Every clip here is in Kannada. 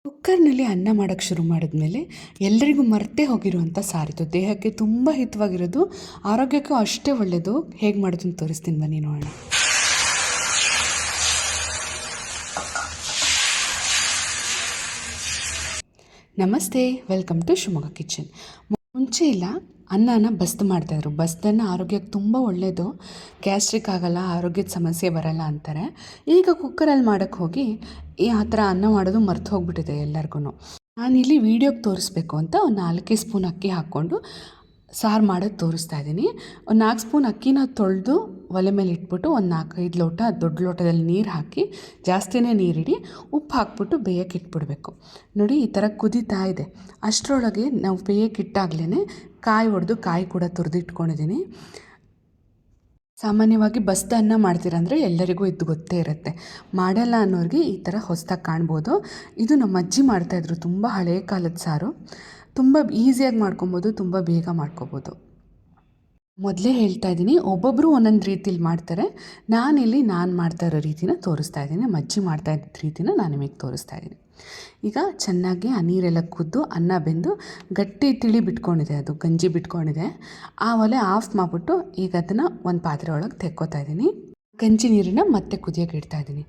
ಕುಕ್ಕರ್ನಲ್ಲಿ ಅನ್ನ ಮಾಡೋಕ್ಕೆ ಶುರು ಮಾಡಿದ್ಮೇಲೆ ಎಲ್ಲರಿಗೂ ಮರ್ತೇ ಹೋಗಿರುವಂಥ ಸಾರಿದು, ದೇಹಕ್ಕೆ ತುಂಬ ಹಿತವಾಗಿರೋದು, ಆರೋಗ್ಯಕ್ಕೂ ಅಷ್ಟೇ ಒಳ್ಳೆಯದು. ಹೇಗೆ ಮಾಡೋದು ಅಂತ ತೋರಿಸ್ತೀನಿ, ಬನ್ನಿ ನೋಡೋಣ. ನಮಸ್ತೆ, ವೆಲ್ಕಮ್ ಟು ಶಿವಮೊಗ್ಗ ಕಿಚನ್. ಮುಂಚೆ ಇಲ್ಲ ಅನ್ನನ ಮಾಡ್ತಾಯಿದ್ರು. ಬಸ್ದನ್ನು ಆರೋಗ್ಯಕ್ಕೆ ತುಂಬ ಒಳ್ಳೆಯದು, ಗ್ಯಾಸ್ಟ್ರಿಕ್ ಆಗೋಲ್ಲ, ಆರೋಗ್ಯದ ಸಮಸ್ಯೆ ಬರೋಲ್ಲ ಅಂತಾರೆ. ಈಗ ಕುಕ್ಕರಲ್ಲಿ ಮಾಡೋಕ್ಕೆ ಹೋಗಿ ಆ ಥರ ಅನ್ನ ಮಾಡೋದು ಮರ್ತು ಹೋಗ್ಬಿಟ್ಟಿದೆ ಎಲ್ಲರಿಗೂ. ನಾನಿಲ್ಲಿ ವೀಡಿಯೋಗೆ ತೋರಿಸ್ಬೇಕು ಅಂತ ಒಂದು 4 ಸ್ಪೂನ್ ಅಕ್ಕಿ ಹಾಕ್ಕೊಂಡು ಸಾರು ಮಾಡೋದು ತೋರಿಸ್ತಾ ಇದ್ದೀನಿ. ಒಂದು 4 ಸ್ಪೂನ್ ಅಕ್ಕಿನ ತೊಳೆದು ಒಲೆ ಮೇಲೆ ಇಟ್ಬಿಟ್ಟು ಒಂದು 4-5 ಲೋಟ ದೊಡ್ಡ ಲೋಟದಲ್ಲಿ ನೀರು ಹಾಕಿ, ಜಾಸ್ತಿನೇ ನೀರಿಡಿ, ಉಪ್ಪು ಹಾಕ್ಬಿಟ್ಟು ಬೇಯಕ್ಕೆ ಇಟ್ಬಿಡಬೇಕು. ನೋಡಿ, ಈ ಥರ ಕುದೀತಾ ಇದೆ. ಅಷ್ಟರೊಳಗೆ ನಾವು ಬೇಯಕ್ಕೆ ಇಟ್ಟಾಗಲೇ ಕಾಯಿ ಹೊಡೆದು ಕಾಯಿ ಕೂಡ ತುರಿದು ಇಟ್ಕೊಂಡಿದ್ದೀನಿ. ಸಾಮಾನ್ಯವಾಗಿ ಬಸ್ದ ಅನ್ನ ಮಾಡ್ತೀರಂದರೆ ಎಲ್ಲರಿಗೂ ಇದು ಗೊತ್ತೇ ಇರುತ್ತೆ. ಮಾಡಲ್ಲ ಅನ್ನೋರಿಗೆ ಈ ಥರ ಹೊಸದಾಗಿ ಕಾಣ್ಬೋದು. ಇದು ನಮ್ಮ ಅಜ್ಜಿ ಮಾಡ್ತಾಯಿದ್ರು, ತುಂಬ ಹಳೆಯ ಕಾಲದ ಸಾರು. ತುಂಬ ಈಸಿಯಾಗಿ ಮಾಡ್ಕೊಬೋದು, ತುಂಬ ಬೇಗ ಮಾಡ್ಕೊಬೋದು. ಮೊದಲೇ ಹೇಳ್ತಾ ಇದ್ದೀನಿ, ಒಬ್ಬೊಬ್ಬರು ಒಂದೊಂದು ರೀತಿಲಿ ಮಾಡ್ತಾರೆ. ನಾನಿಲ್ಲಿ ನಾನು ಮಾಡ್ತಾ ಇರೋ ರೀತಿನ ತೋರಿಸ್ತಾ ಇದ್ದೀನಿ. ನಮ್ಮ ಅಜ್ಜಿ ಮಾಡ್ತಾ ಇದ್ದ ರೀತಿನ ನಾನು ನಿಮಗೆ ತೋರಿಸ್ತಾ ಇದ್ದೀನಿ. ಈಗ ಚೆನ್ನಾಗಿ ಆ ನೀರೆಲ್ಲ ಕುದ್ದು ಅನ್ನ ಬೆಂದು ಗಟ್ಟಿ ತಿಳಿ ಬಿಟ್ಕೊಂಡಿದೆ, ಅದು ಗಂಜಿ ಬಿಟ್ಕೊಂಡಿದೆ. ಆ ಒಲೆ ಆಫ್ ಮಾಡಿಬಿಟ್ಟು ಈಗ ಅದನ್ನು ಒಂದು ಪಾತ್ರೆ ಒಳಗೆ ತೆಕ್ಕೋತಾ ಇದ್ದೀನಿ. ಗಂಜಿ ನೀರನ್ನು ಮತ್ತೆ ಕುದಿಯೋಕೆ ಇಡ್ತಾ ಇದ್ದೀನಿ.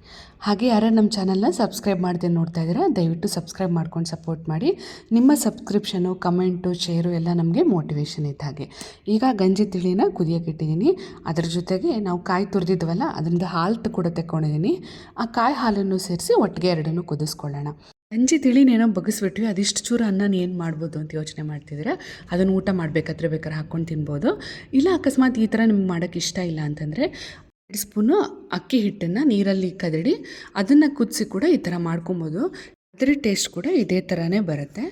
ಹಾಗೆ ಯಾರು ನಮ್ಮ ಚಾನಲ್ನ ಸಬ್ಸ್ಕ್ರೈಬ್ ಮಾಡದೆ ನೋಡ್ತಾ ಇದ್ದೀರಾ, ದಯವಿಟ್ಟು ಸಬ್ಸ್ಕ್ರೈಬ್ ಮಾಡ್ಕೊಂಡು ಸಪೋರ್ಟ್ ಮಾಡಿ. ನಿಮ್ಮ ಸಬ್ಸ್ಕ್ರಿಪ್ಷನು, ಕಮೆಂಟು, ಶೇರು ಎಲ್ಲ ನಮಗೆ ಮೋಟಿವೇಶನ್ ಇದ್ದ ಹಾಗೆ. ಈಗ ಗಂಜಿ ತಿಳಿನ ಕುದಿಯೋಕೆ ಇಟ್ಟಿದ್ದೀನಿ. ಅದ್ರ ಜೊತೆಗೆ ನಾವು ಕಾಯಿ ತುರಿದಿದ್ವಲ್ಲ, ಅದರಿಂದ ಹಾಲು ಕೂಡ ತೆಕ್ಕೊಂಡಿದ್ದೀನಿ. ಆ ಕಾಯಿ ಹಾಲನ್ನು ಸೇರಿಸಿ ಒಟ್ಟಿಗೆ ಎರಡನ್ನೂ ಕುದಿಸ್ಕೊಳ್ಳೋಣ. ಗಂಜಿ ತಿಳಿನೇನೋ ಬಗ್ಗಿಸ್ಬಿಟ್ವಿ, ಅದಿಷ್ಟು ಚೂರು ಅನ್ನನ ಏನು ಮಾಡ್ಬೋದು ಅಂತ ಯೋಚನೆ ಮಾಡ್ತಿದ್ದೀರಾ. ಅದನ್ನು ಊಟ ಮಾಡಬೇಕಾದ್ರೆ ಬೇಕಾದ್ರೆ ಹಾಕ್ಕೊಂಡು ತಿನ್ಬೋದು. ಇಲ್ಲ ಅಕಸ್ಮಾತ್ ಈ ಥರ ನಿಮ್ಗೆ ಮಾಡೋಕ್ಕೆ ಇಷ್ಟ ಇಲ್ಲ ಅಂತಂದರೆ 2 ಸ್ಪೂನು ಅಕ್ಕಿ ಹಿಟ್ಟನ್ನು ನೀರಲ್ಲಿ ಕದಡಿ ಅದನ್ನು ಕುದಿಸಿ ಕೂಡ ಈ ಥರ ಮಾಡ್ಕೊಬೋದು. ಅದರ ಟೇಸ್ಟ್ ಕೂಡ ಇದೇ ಥರನೇ ಬರುತ್ತೆ.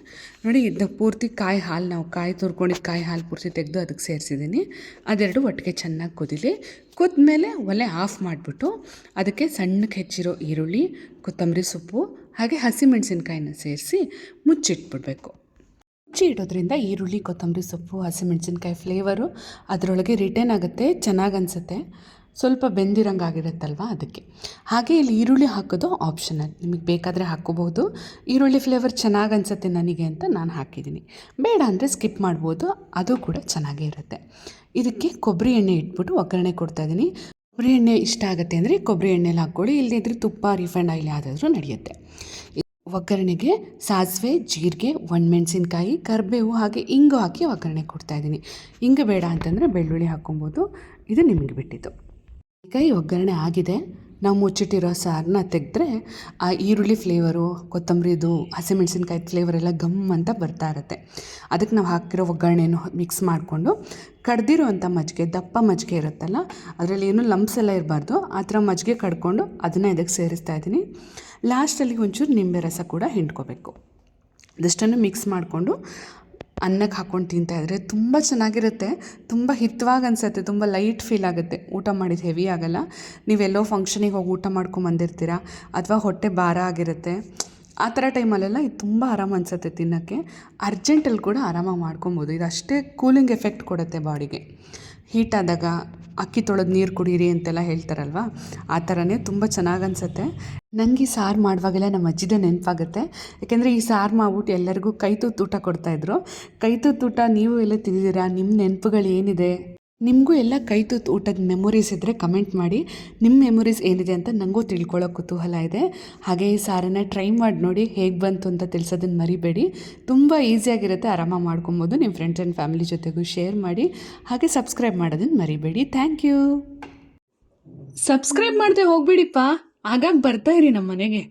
ನೋಡಿ, ಇದು ಪೂರ್ತಿ ಕಾಯಿ ಹಾಲು, ನಾವು ಕಾಯಿ ತುರ್ಕೊಂಡಿದ್ದು ಕಾಯಿ ಹಾಲು ಪೂರ್ತಿ ತೆಗೆದು ಅದಕ್ಕೆ ಸೇರಿಸಿದ್ದೀನಿ. ಅದೆರಡು ಒಟ್ಟಿಗೆ ಚೆನ್ನಾಗಿ ಕುದಿಲಿ. ಕುದ್ಮೇಲೆ ಒಲೆ ಆಫ್ ಮಾಡಿಬಿಟ್ಟು ಅದಕ್ಕೆ ಸಣ್ಣಕ್ಕೆ ಹೆಚ್ಚಿರೋ ಈರುಳ್ಳಿ, ಕೊತ್ತಂಬರಿ ಸೊಪ್ಪು ಹಾಗೆ ಹಸಿಮೆಣಸಿನ್ಕಾಯಿನ ಸೇರಿಸಿ ಮುಚ್ಚಿಟ್ಬಿಡ್ಬೇಕು. ಮುಚ್ಚಿ ಇಡೋದ್ರಿಂದ ಈರುಳ್ಳಿ, ಕೊತ್ತಂಬರಿ ಸೊಪ್ಪು, ಹಸಿಮೆಣಸಿನ್ಕಾಯಿ ಫ್ಲೇವರು ಅದರೊಳಗೆ ರಿಟೇನ್ ಆಗುತ್ತೆ, ಚೆನ್ನಾಗಿ ಅನಿಸುತ್ತೆ. ಸ್ವಲ್ಪ ಬೆಂದಿರಂಗಾಗಿರುತ್ತಲ್ವ, ಅದಕ್ಕೆ. ಹಾಗೆ ಇಲ್ಲಿ ಈರುಳ್ಳಿ ಹಾಕೋದು ಆಪ್ಷನಲ್, ನಿಮಗೆ ಬೇಕಾದರೆ ಹಾಕ್ಕೋಬೋದು. ಈರುಳ್ಳಿ ಫ್ಲೇವರ್ ಚೆನ್ನಾಗಿ ಅನಿಸುತ್ತೆ ನನಗೆ ಅಂತ ನಾನು ಹಾಕಿದ್ದೀನಿ. ಬೇಡ ಅಂದರೆ ಸ್ಕಿಪ್ ಮಾಡ್ಬೋದು, ಅದು ಕೂಡ ಚೆನ್ನಾಗೇ ಇರುತ್ತೆ. ಇದಕ್ಕೆ ಕೊಬ್ಬರಿ ಎಣ್ಣೆ ಇಟ್ಬಿಟ್ಟು ಒಗ್ಗರಣೆ ಕೊಡ್ತಾಯಿದ್ದೀನಿ. ಕೊಬ್ಬರಿ ಎಣ್ಣೆ ಇಷ್ಟ ಆಗುತ್ತೆ ಅಂದರೆ ಕೊಬ್ಬರಿ ಎಣ್ಣೆಲಿ ಹಾಕ್ಕೊಳ್ಳಿ, ಇಲ್ಲದಿದ್ದರೆ ತುಪ್ಪ, ರಿಫೈಂಡ್ ಆಯಿಲ್ ಯಾವುದಾದ್ರೂ ನಡೆಯುತ್ತೆ. ಒಗ್ಗರಣೆಗೆ ಸಾಸಿವೆ, ಜೀರಿಗೆ, ಒಣಮೆಣಸಿನ್ಕಾಯಿ, ಕರಿಬೇವು ಹಾಗೆ ಇಂಗು ಹಾಕಿ ಒಗ್ಗರಣೆ ಕೊಡ್ತಾಯಿದ್ದೀನಿ. ಇಂಗು ಬೇಡ ಅಂತಂದರೆ ಬೆಳ್ಳುಳ್ಳಿ ಹಾಕ್ಕೊಬೋದು, ಇದು ನಿಮಗೆ ಬಿಟ್ಟಿದ್ದು. ಈಗ ಈ ಒಗ್ಗರಣೆ ಆಗಿದೆ. ನಾವು ಮುಚ್ಚಿಟ್ಟಿರೋ ಸಾರನ್ನ ತೆಗೆದ್ರೆ ಆ ಈರುಳ್ಳಿ ಫ್ಲೇವರು, ಕೊತ್ತಂಬರಿದು, ಹಸಿಮೆಣಸಿನ್ಕಾಯಿ ಫ್ಲೇವರ್ ಎಲ್ಲ ಗಮ್ ಅಂತ ಬರ್ತಾ ಇರುತ್ತೆ. ಅದಕ್ಕೆ ನಾವು ಹಾಕಿರೋ ಒಗ್ಗರಣೆಯನ್ನು ಮಿಕ್ಸ್ ಮಾಡಿಕೊಂಡು ಕಡ್ದಿರೋವಂಥ ಮಜ್ಜಿಗೆ, ದಪ್ಪ ಮಜ್ಜಿಗೆ ಇರುತ್ತಲ್ಲ, ಅದರಲ್ಲಿ ಏನೂ ಲಂಪ್ಸ್ ಎಲ್ಲ ಇರಬಾರ್ದು, ಆ ಥರ ಮಜ್ಜಿಗೆ ಕಡ್ಕೊಂಡು ಅದನ್ನು ಇದಕ್ಕೆ ಸೇರಿಸ್ತಾ ಇದ್ದೀನಿ. ಲಾಸ್ಟಲ್ಲಿ ಒಂಚೂರು ನಿಂಬೆ ರಸ ಕೂಡ ಹಿಂಡ್ಕೋಬೇಕು. ಅದಷ್ಟನ್ನು ಮಿಕ್ಸ್ ಮಾಡಿಕೊಂಡು ಅನ್ನಕ್ಕೆ ಹಾಕ್ಕೊಂಡು ತಿಂತಾಯಿದ್ರೆ ತುಂಬ ಚೆನ್ನಾಗಿರುತ್ತೆ. ತುಂಬ ಹಿತವಾಗಿ ಅನಿಸುತ್ತೆ, ತುಂಬ ಲೈಟ್ ಫೀಲ್ ಆಗುತ್ತೆ. ಊಟ ಮಾಡಿದ ಹೆವಿ ಆಗೋಲ್ಲ. ನೀವೆಲ್ಲೋ ಫಂಕ್ಷನಿಗೆ ಹೋಗಿ ಊಟ ಮಾಡ್ಕೊಂಬಂದಿರ್ತೀರ, ಅಥವಾ ಹೊಟ್ಟೆ ಭಾರ ಆಗಿರುತ್ತೆ, ಆ ಥರ ಟೈಮಲ್ಲೆಲ್ಲ ಇದು ತುಂಬ ಆರಾಮ ಅನಿಸುತ್ತೆ ತಿನ್ನೋಕ್ಕೆ. ಅರ್ಜೆಂಟಲ್ಲಿ ಕೂಡ ಆರಾಮಾಗಿ ಮಾಡ್ಕೊಬೋದು. ಇದು ಅಷ್ಟೇ ಕೂಲಿಂಗ್ ಎಫೆಕ್ಟ್ ಕೊಡುತ್ತೆ ಬಾಡಿಗೆ. ಹೀಟ್ ಆದಾಗ ಅಕ್ಕಿ ತೊಳೆದು ನೀರು ಕುಡೀರಿ ಅಂತೆಲ್ಲ ಹೇಳ್ತಾರಲ್ವ, ಆ ಥರನೇ ತುಂಬ ಚೆನ್ನಾಗಿ ಅನಿಸುತ್ತೆ. ನನಗೆ ಈ ಸಾರು ಮಾಡುವಾಗೆಲ್ಲ ನಮ್ಮ ಅಜ್ಜಿದ ನೆನಪಾಗುತ್ತೆ. ಯಾಕೆಂದರೆ ಈ ಸಾರು ಮಾಡ್ಬಿಟ್ಟು ಎಲ್ಲರಿಗೂ ಕೈ ತುತ್ತು ಊಟ ಕೊಡ್ತಾಯಿದ್ರು. ಕೈ ತುತ್ತು ಊಟ ನೀವು ಎಲ್ಲ ತಿಂದಿದ್ದೀರಾ? ನಿಮ್ಮ ನೆನಪುಗಳು ಏನಿದೆ? ನಿಮಗೂ ಎಲ್ಲ ಕೈ ತುತ್ತು ಊಟದ ಮೆಮೊರೀಸ್ ಇದ್ದರೆ ಕಮೆಂಟ್ ಮಾಡಿ. ನಿಮ್ಮ ಮೆಮೊರೀಸ್ ಏನಿದೆ ಅಂತ ನನಗೂ ತಿಳ್ಕೊಳ್ಳೋ ಕುತೂಹಲ ಇದೆ. ಹಾಗೆ ಈ ಸಾರನ್ನು ಟ್ರೈ ಮಾಡಿ ನೋಡಿ, ಹೇಗೆ ಬಂತು ಅಂತ ತಿಳಿಸೋದನ್ನು ಮರಿಬೇಡಿ. ತುಂಬ ಈಸಿಯಾಗಿರುತ್ತೆ, ಆರಾಮಾಗಿ ಮಾಡ್ಕೊಬೋದು. ನಿಮ್ಮ ಫ್ರೆಂಡ್ಸ್ ಆ್ಯಂಡ್ ಫ್ಯಾಮಿಲಿ ಜೊತೆಗೂ ಶೇರ್ ಮಾಡಿ. ಹಾಗೆ ಸಬ್ಸ್ಕ್ರೈಬ್ ಮಾಡೋದನ್ನು ಮರಿಬೇಡಿ. Thank you. ಸಬ್ಸ್ಕ್ರೈಬ್ ಮಾಡದೆ ಹೋಗ್ಬಿಡಿಪ್ಪ, ಆಗಾಗ ಬರ್ತಾ ಇರಿ ನಮ್ಮ ಮನೆಗೆ.